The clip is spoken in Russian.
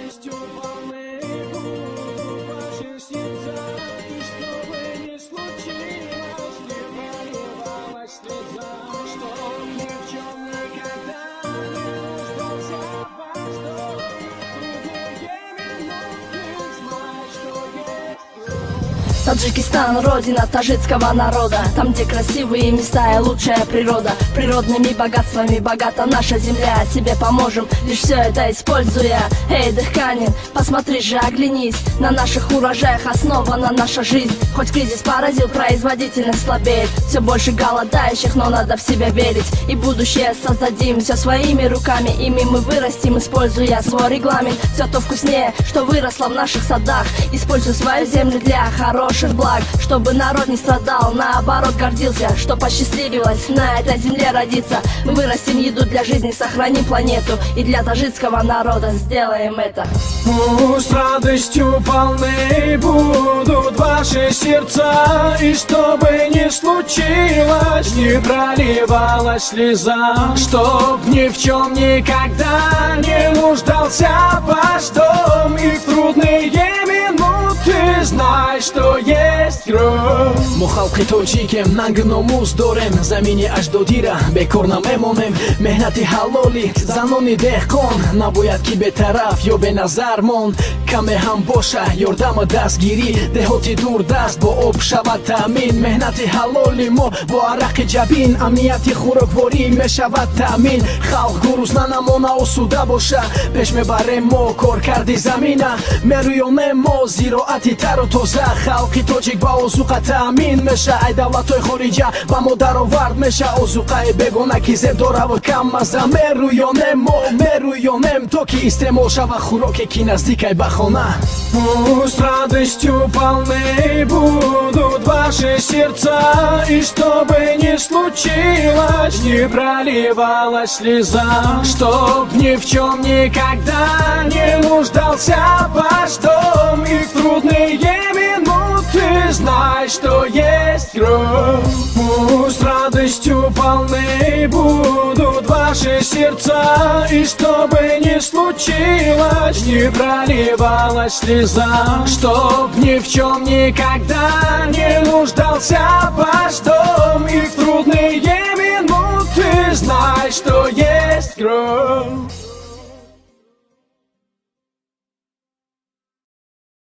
радостью полны будут ваши сердца, и что бы ни случилось, не проливалась слеза, что ни в чем никогда не нуждался ваш дом. Таджикистан — родина таджикского народа. Там, где красивые места и лучшая природа. Природными богатствами богата наша земля. Тебе поможем, лишь все это используя. Эй, дыханин, посмотри же, оглянись. На наших урожаях основана наша жизнь. Хоть кризис поразил, производительность слабеет. Все больше голодающих, но надо в себя верить. И будущее создадим все своими руками. Ими мы вырастим, используя свой регламент. Все то вкуснее, что выросло в наших садах. Используй свою землю для хороших благ, чтобы народ не страдал, наоборот гордился, что посчастливилось на этой земле родиться. Мы вырастим еду для жизни, сохраним планету, и для таджикского народа сделаем это. Пусть радостью полны будут ваши сердца, и что бы ни случилось, не проливалась слеза, чтоб ни в чем никогда не нуждался ваш дом, и в трудные минуты знай, что есть кровь. мо халқи тоҷикем нанг номуз дорем, замини аҷдодира бекор намемонем. меҳнати ҳалоли занони деҳқон набояд ки бетараф ё беназар монд. каме ҳам боша ёрдама дастгирӣ, деҳоти дурдаст бо об шавад таъмин. меҳнати ҳалоли мо бо арақи ҷабин, амнияти хӯрокворӣ мешавад таъмин. халқ гурузна намона осуда боша, пеш мебарем мо коркарди замина. мерӯёнем мо зироати тару тоза, халқи тоҷик ба озуқа таъмин меша. ай давлатҳои хориҷа ба мо даровард меша, озуқаи бегона ки зеб дора ва кам мазза. мерӯёнем мо, мерӯёнем то ки истеъмол шава хӯроке ки наздикай ба хона. Пусть радостью полны будут ваши сердца, и что бы ни случилось, не проливалась слеза, чтоб ни в чем никогда не нуждался ваш дом, и в трудные минуты знай, что есть кровь. Пусть радостью полны будут ваши сердца, и что бы ни случилось, не проливалась слеза, чтоб ни в чем никогда